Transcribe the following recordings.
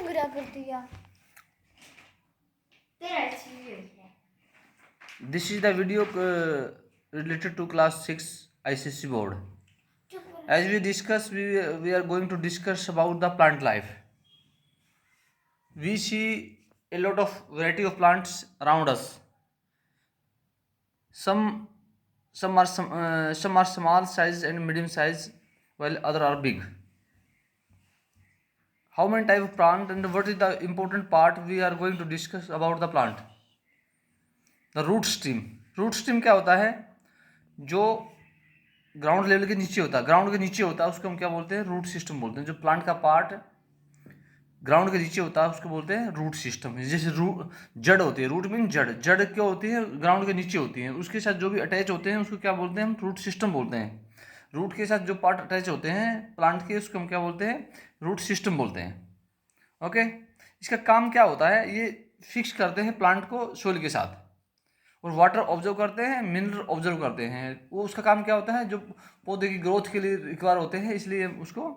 बुरा कर दिया तेरा एक्सपीरियंस है। This is the video related to class 6 ICC board. As we discuss, we are going to discuss about the plant life. We see a lot of variety of plants around us. Some some are small size and medium size, while other are big. How many type of plant and what is the important part we are going to discuss about the plant? The root stem. Root stem क्या होता है? जो ground level के नीचे होता है, ground के नीचे होता है, उसको हम क्या बोलते हैं? रूट सिस्टम बोलते हैं। जो प्लांट का पार्ट ग्राउंड के नीचे होता है उसको बोलते हैं रूट सिस्टम। जैसे रूट जड़ होती है, रूट मीन जड़, जड़ क्या होती है? ग्राउंड के नीचे होती है, उसके साथ जो भी अटैच होते हैं उसको क्या बोलते हैं? हम रूट सिस्टम बोलते हैं। रूट के साथ जो पार्ट अटैच होते हैं प्लांट के उसको हम क्या बोलते हैं? रूट सिस्टम बोलते हैं। ओके, इसका काम क्या होता है? ये फिक्स करते हैं प्लांट को सोइल के साथ, और वाटर ऑब्जर्व करते हैं, मिनरल ऑब्जर्व करते हैं। वो उसका काम क्या होता है? जो पौधे की ग्रोथ के लिए रिक्वायर होते हैं, इसलिए उसको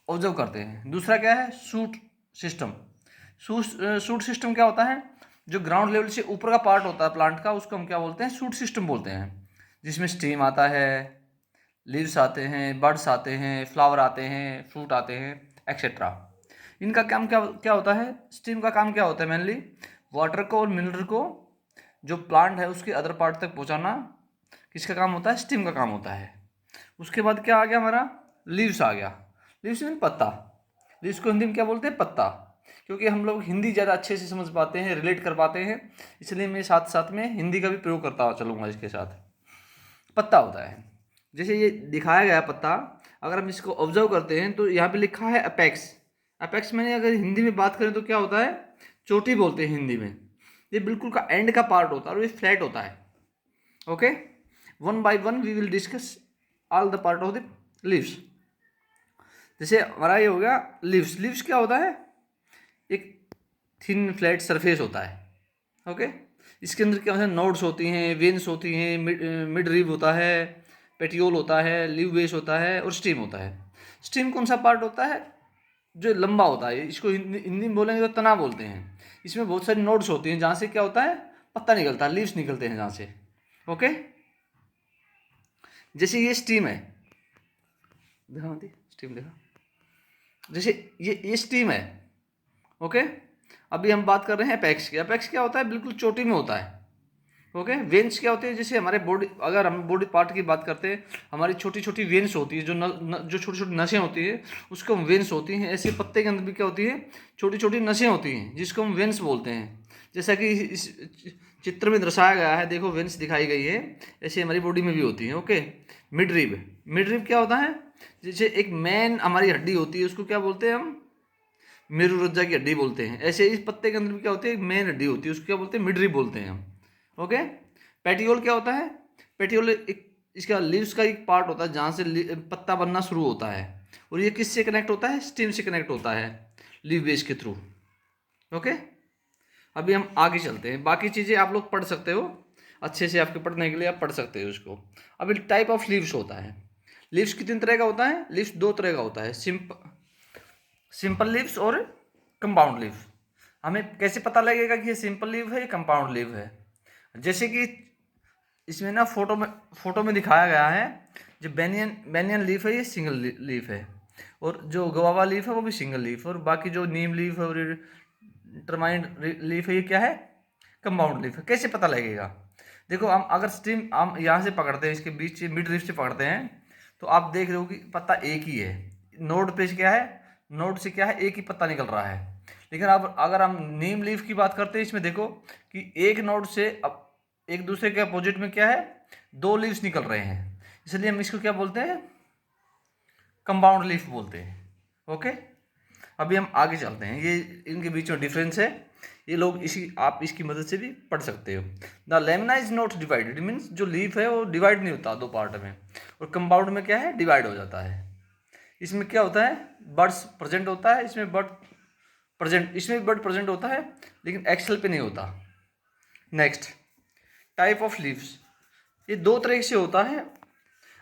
ऑब्जर्व करते हैं। दूसरा क्या है? Shoot system. सूट सिस्टम क्या होता है? जो ग्राउंड लेवल से ऊपर का पार्ट होता है प्लांट का, उसको हम क्या बोलते हैं? सूट सिस्टम बोलते हैं। जिसमें स्टेम आता है, लीव्स आते हैं, बड्स आते हैं, फ्लावर आते हैं, फ्रूट आते हैं, एक्सेट्रा। इनका काम क्या क्या होता है? स्टेम का काम क्या होता है? मेनली वाटर को और मिनरल को जो प्लांट है उसके अदर पार्ट तक पहुंचाना किसका काम होता है? स्टेम का काम होता है। उसके बाद क्या आ गया हमारा? लीव्स आ गया। लीव्स मीन पत्ता। लीव्स को हिंदी में क्या बोलते हैं? पत्ता। क्योंकि हम लोग हिंदी ज़्यादा अच्छे से समझ पाते हैं, रिलेट कर पाते हैं, इसलिए मैं साथ साथ में हिंदी का भी प्रयोग करता चलूँगा इसके साथ। पत्ता होता है, जैसे ये दिखाया गया पत्ता, अगर हम इसको ऑब्जर्व करते हैं तो यहाँ पे लिखा है अपेक्स। अपेक्स मैंने अगर हिंदी में बात करें तो क्या होता है? चोटी बोलते हैं हिंदी में। ये बिल्कुल का एंड का पार्ट होता है और ये फ्लैट होता है। Okay, one by one we will discuss all the part of the leaves. जैसे हमारा ये हो गया लीव्स। लीव्स क्या होता है? एक थिन फ्लैट सरफेस होता है। ओके, इसके अंदर क्या होता है? नोड्स होती हैं, वेन्स होती हैं, मिड रिब होता है, पेटियोल होता है, लीव बेस होता है और स्टीम होता है। स्टीम कौन सा पार्ट होता है? जो लंबा होता है, इसको हिंदी में बोलेंगे तो तना बोलते हैं। इसमें बहुत सारी नोड्स होती हैं जहाँ से क्या होता है? पत्ता निकलता है, लीव्स निकलते हैं जहाँ से। ओके, जैसे ये स्टीम है, देखा मत स्टीम देखा, जैसे ये स्टीम है। ओके, अभी हम बात कर रहे हैं अपेक्स की। अपेक्स क्या होता है? बिल्कुल चोटी में होता है। ओके, वेन्स क्या होते हैं? जैसे हमारे बॉडी, अगर हम बॉडी पार्ट की बात करते हैं, हमारी छोटी छोटी वेन्स होती है, जो छोटी छोटी नसें होती है उसको हम वेन्स होती हैं। ऐसे पत्ते के अंदर भी क्या होती है? छोटी छोटी नसें होती हैं जिसको हम वेन्स बोलते हैं। जैसा कि इस चित्र में दर्शाया गया है, देखो वेन्स दिखाई गई है, ऐसे हमारी बॉडी में भी होती है। Okay, mid rib. Mid rib क्या होता है? जैसे एक मेन हमारी हड्डी होती है, उसको क्या बोलते हैं हम? मेरुरज्जा की हड्डी बोलते हैं। ऐसे इस पत्ते के अंदर भी क्या होती है? एक मेन हड्डी होती है, उसको क्या बोलते हैं? मिड रिब बोलते हैं हम। ओके, पेटियोल क्या होता है? पेटियोल एक इसका लीव्स का एक पार्ट होता है जहाँ से पत्ता बनना शुरू होता है, और ये किससे कनेक्ट होता है? स्टेम से कनेक्ट होता है, लीव बेस के थ्रू। ओके, अभी हम आगे चलते हैं। बाकी चीज़ें आप लोग पढ़ सकते हो अच्छे से, आपके पढ़ने के लिए आप पढ़ सकते हो उसको। अभी टाइप ऑफ लीव्स होता है। लीव्स कितने तरह का होता है? लीव्स दो तरह का होता है, सिंपल लीव्स और कंपाउंड लीव। हमें कैसे पता लगेगा कि ये सिंपल लीव है या कंपाउंड लीव है? जैसे कि इसमें ना फोटो में दिखाया गया है, जो बेनियन लीफ है ये सिंगल लीफ है, और जो गवावा लीफ है वो भी सिंगल लीफ है, और बाकी जो नीम लीफ है और टर्माइन लीफ है ये क्या है? कंपाउंड लीफ है। कैसे पता लगेगा? देखो, हम अगर स्टीम हम यहाँ से पकड़ते हैं, इसके बीच से मिड लीफ से पकड़ते हैं, तो आप देख रहे हो कि पत्ता एक ही है। नोड पे क्या है? नोड से क्या है? एक ही पत्ता निकल रहा है। लेकिन अब अगर हम नीम लीफ की बात करते हैं, इसमें देखो कि एक नोड से अब एक दूसरे के अपोजिट में क्या है? दो लीव्स निकल रहे हैं, इसलिए हम इसको क्या बोलते हैं? कंपाउंड लीफ बोलते हैं। ओके, अभी हम आगे चलते हैं। ये इनके बीच में डिफरेंस है, ये लोग आप इसकी मदद से भी पढ़ सकते हो। The lamina is not divided, means जो लीफ है वो डिवाइड नहीं होता दो पार्ट में, और कंपाउंड में क्या है? डिवाइड हो जाता है। इसमें क्या होता है? बर्ड्स प्रेजेंट होता है, इसमें बर्ड प्रेजेंट होता है, लेकिन एक्सेल पे नहीं होता। Next, type of leaves. ये दो तरह से होता है,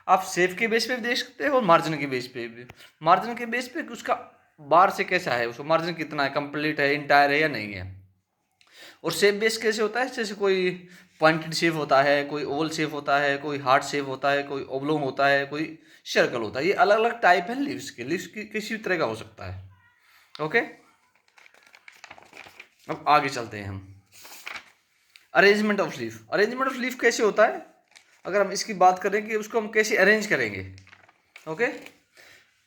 आप शेप के बेस पे भी देख सकते हो और मार्जिन के बेस पे भी। मार्जिन के बेस पे उसका बाहर से कैसा है, उसका मार्जिन कितना है, कंप्लीट है, इंटायर है या नहीं है। और शेप बेस कैसे होता है, जैसे कोई पॉइंटेड शेप होता है, कोई ओवल शेप होता है, कोई हार्ट शेप होता है, कोई ओब्लोंग होता है, कोई सर्कल होता है। ये अलग अलग टाइप है लीव्स के। लीव्स की किसी भी तरह का हो सकता है। ओके, अब आगे चलते हैं हम। Arrangement of leaf. Arrangement of leaf कैसे होता है, अगर हम इसकी बात करें कि उसको हम कैसे अरेंज करेंगे। ओके,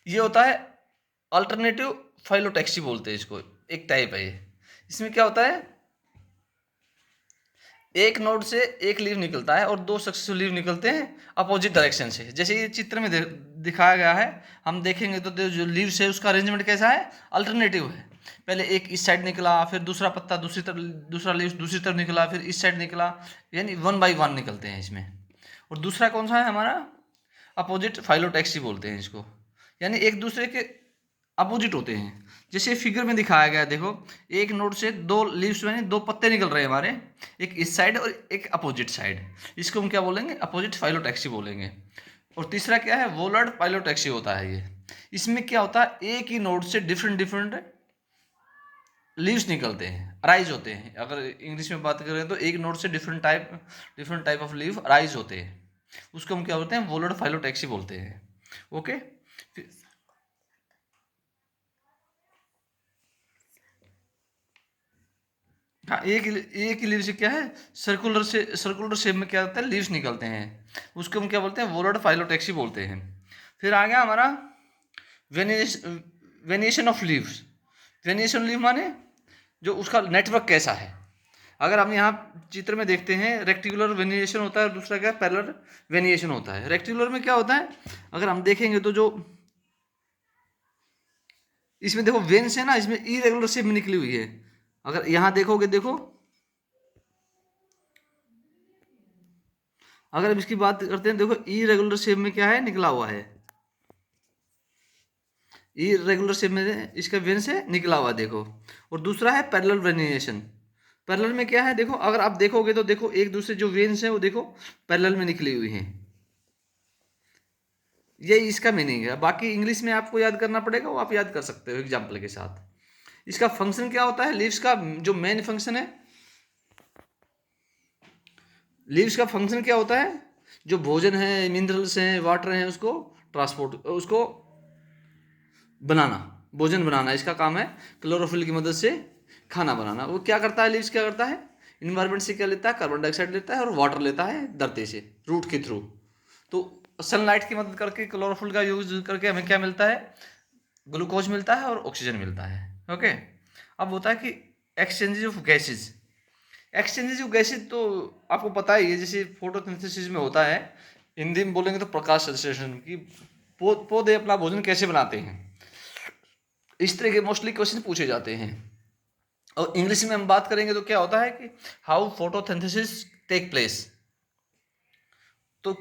ये होता है अल्टरनेटिव फाइलोटैक्सी बोलते हैं इसको, एक टाइप है ये। इसमें क्या होता है, एक नोड से एक लीव निकलता है और दो सक्सेसिव लीव निकलते हैं अपोजिट डायरेक्शन से। जैसे ये चित्र में दिखाया गया है, हम देखेंगे तो जो लीव्स है उसका अरेंजमेंट कैसा है, अल्टरनेटिव है। पहले एक इस साइड निकला, फिर दूसरा पत्ता दूसरी तरफ, दूसरा लीव दूसरी तरफ निकला, फिर इस साइड निकला, यानी 1 बाई 1 निकलते हैं इसमें। और दूसरा कौन सा है हमारा, अपोजिट फाइलोटैक्सी बोलते हैं इसको, यानी एक दूसरे के अपोजिट होते हैं। जैसे फिगर में दिखाया गया, देखो एक नोड से दो लीव्स यानी दो पत्ते निकल रहे हैं हमारे, एक इस साइड और एक अपोजिट साइड। इसको हम क्या बोलेंगे, अपोजिट फाइलोटैक्सी बोलेंगे। और तीसरा क्या है, वोलर्ड फाइलोटैक्सी होता है ये। इसमें क्या होता है, एक ही नोड से डिफरेंट डिफरेंट लीव्स निकलते हैं, अराइज होते हैं। अगर इंग्लिश में बात करें तो एक नोड से different type of leave arise होते हैं। उसको हम क्या बोलते हैं, वोलर्ड फाइलोटैक्सी बोलते हैं। ओके, हाँ, एक ही लीव से क्या है, सर्कुलर शेप में क्या होता है, लीव्स निकलते हैं। उसको हम क्या बोलते हैं, वोलर्ड फाइलोटैक्सी बोलते हैं। फिर आ गया हमारा वेनिएशन ऑफ लीव्स। वेनिएशन लीव माने जो उसका नेटवर्क कैसा है। अगर हम यहाँ चित्र में देखते हैं, रेक्टिकुलर वेनिएशन होता है और दूसरा क्या, पैरेलल वेनिएशन होता है। रेक्टिकुलर में क्या होता है, अगर हम देखेंगे तो जो इसमें देखो वेन्स है ना, इसमें इरेगुलर शेप में निकली हुई है। अगर यहाँ देखोगे, देखो अगर हम इसकी बात करते हैं, देखो इरेगुलर शेप में क्या है, निकला हुआ है। इरेगुलर शेप में इसका वेन से निकला हुआ, देखो। और दूसरा है पैरेलल वेनिएशन। पैरेलल में क्या है, देखो अगर आप देखोगे तो देखो एक दूसरे जो वेन्स हैं वो देखो पैरेलल में निकली हुई हैं। ये इसका मीनिंग है। बाकी इंग्लिश में आपको याद करना पड़ेगा, वो आप याद कर सकते हो एग्जाम्पल के साथ। इसका फंक्शन क्या होता है, लीव्स का जो मेन फंक्शन है, लीव्स का फंक्शन क्या होता है, जो भोजन है, मिनरल्स हैं, वाटर हैं, उसको ट्रांसपोर्ट, उसको बनाना, भोजन बनाना, इसका काम है। क्लोरोफिल की मदद से खाना बनाना। वो क्या करता है, लीव्स क्या करता है, इन्वायरमेंट से क्या लेता है, कार्बन डाइऑक्साइड लेता है और वाटर लेता है धरती से, रूट के थ्रू। तो सनलाइट की मदद करके, क्लोरोफिल का यूज करके हमें क्या मिलता है, ग्लूकोज मिलता है और ऑक्सीजन मिलता है। ओके, अब होता है कि exchanges of gases. Exchanges of gases तो आपको पता ही है, जैसे फोटोसिंथेसिस में होता है, हिंदी में बोलेंगे तो प्रकाश संश्लेषण की। पौधे अपना भोजन कैसे बनाते हैं, इस तरह के मोस्टली क्वेश्चन पूछे जाते हैं। और इंग्लिश में हम बात करेंगे तो क्या होता है कि हाउ फोटोसिंथेसिस टेक प्लेस। तो